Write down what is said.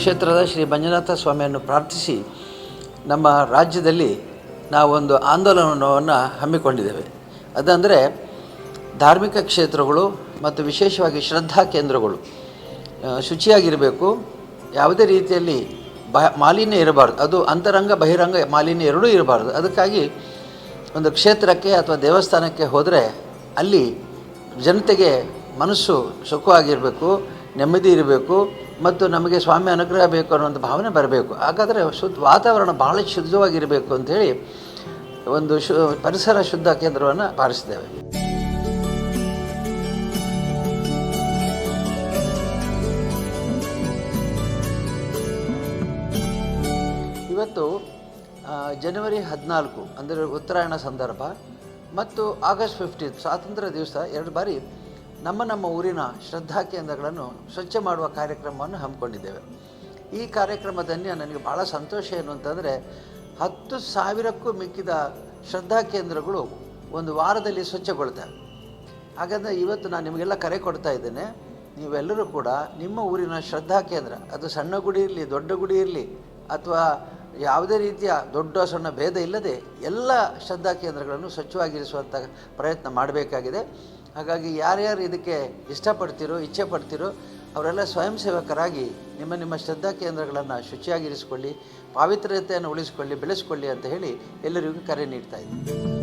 ಕ್ಷೇತ್ರದ ಶ್ರೀ ಮಂಜುನಾಥ ಸ್ವಾಮಿಯನ್ನು ಪ್ರಾರ್ಥಿಸಿ ನಮ್ಮ ರಾಜ್ಯದಲ್ಲಿ ನಾವೊಂದು ಆಂದೋಲನವನ್ನು ಹಮ್ಮಿಕೊಂಡಿದ್ದೇವೆ. ಅದಂದರೆ ಧಾರ್ಮಿಕ ಕ್ಷೇತ್ರಗಳು ಮತ್ತು ವಿಶೇಷವಾಗಿ ಶ್ರದ್ಧಾ ಕೇಂದ್ರಗಳು ಶುಚಿಯಾಗಿರಬೇಕು. ಯಾವುದೇ ರೀತಿಯಲ್ಲಿ ಮಾಲಿನ್ಯ ಇರಬಾರ್ದು. ಅದು ಅಂತರಂಗ ಬಹಿರಂಗ ಮಾಲಿನ್ಯ ಎರಡೂ ಇರಬಾರ್ದು. ಅದಕ್ಕಾಗಿ ಒಂದು ಕ್ಷೇತ್ರಕ್ಕೆ ಅಥವಾ ದೇವಸ್ಥಾನಕ್ಕೆ ಹೋದರೆ ಅಲ್ಲಿ ಜನತೆಗೆ ಮನಸ್ಸು ಸುಖವಾಗಿರಬೇಕು, ನೆಮ್ಮದಿ ಇರಬೇಕು ಮತ್ತು ನಮಗೆ ಸ್ವಾಮಿ ಅನುಗ್ರಹ ಬೇಕು ಅನ್ನೋಂಥ ಭಾವನೆ ಬರಬೇಕು. ಹಾಗಾದರೆ ವಾತಾವರಣ ಭಾಳ ಶುದ್ಧವಾಗಿರಬೇಕು ಅಂಥೇಳಿ ಒಂದು ಪರಿಸರ ಶುದ್ಧ ಕೇಂದ್ರವನ್ನು ಪಾಲಿಸಿದ್ದೇವೆ. ಇವತ್ತು ಜನವರಿ 14 ಅಂದರೆ ಉತ್ತರಾಯಣ ಸಂದರ್ಭ ಮತ್ತು ಆಗಸ್ಟ್ 15 ಸ್ವಾತಂತ್ರ್ಯ ದಿವಸ 2 ಬಾರಿ ನಮ್ಮ ಊರಿನ ಶ್ರದ್ಧಾ ಕೇಂದ್ರಗಳನ್ನು ಸ್ವಚ್ಛ ಮಾಡುವ ಕಾರ್ಯಕ್ರಮವನ್ನು ಹಮ್ಮಿಕೊಂಡಿದ್ದೇವೆ. ಈ ಕಾರ್ಯಕ್ರಮದಲ್ಲಿ ನನಗೆ ಭಾಳ ಸಂತೋಷ ಏನು ಅಂತಂದರೆ 10,000ಕ್ಕೂ ಮಿಕ್ಕಿದ ಶ್ರದ್ಧಾ ಕೇಂದ್ರಗಳು ಒಂದು ವಾರದಲ್ಲಿ ಸ್ವಚ್ಛಗೊಳ್ತವೆ. ಹಾಗಾದರೆ ಇವತ್ತು ನಾನು ನಿಮಗೆಲ್ಲ ಕರೆ ಕೊಡ್ತಾ ಇದ್ದೇನೆ. ನೀವೆಲ್ಲರೂ ಕೂಡ ನಿಮ್ಮ ಊರಿನ ಶ್ರದ್ಧಾ ಕೇಂದ್ರ, ಅದು ಸಣ್ಣ ಗುಡಿ ಇರಲಿ ದೊಡ್ಡ ಗುಡಿ ಇರಲಿ ಅಥವಾ ಯಾವುದೇ ರೀತಿಯ ದೊಡ್ಡ ಸಣ್ಣ ಭೇದ ಇಲ್ಲದೆ ಎಲ್ಲ ಶ್ರದ್ಧಾ ಕೇಂದ್ರಗಳನ್ನು ಸ್ವಚ್ಛವಾಗಿರಿಸುವಂಥ ಪ್ರಯತ್ನ ಮಾಡಬೇಕಾಗಿದೆ. ಹಾಗಾಗಿ ಯಾರ್ಯಾರು ಇದಕ್ಕೆ ಇಷ್ಟಪಡ್ತೀರೋ ಇಚ್ಛೆ ಪಡ್ತೀರೋ ಅವರೆಲ್ಲ ಸ್ವಯಂ ಸೇವಕರಾಗಿ ನಿಮ್ಮ ಶ್ರದ್ಧಾ ಕೇಂದ್ರಗಳನ್ನು ಶುಚಿಯಾಗಿರಿಸಿಕೊಳ್ಳಿ, ಪಾವಿತ್ರ್ಯತೆಯನ್ನು ಉಳಿಸಿಕೊಳ್ಳಿ, ಬೆಳೆಸಿಕೊಳ್ಳಿ ಅಂತ ಹೇಳಿ ಎಲ್ಲರಿಗೂ ಕರೆ ನೀಡ್ತಾ ಇದ್ದೀನಿ.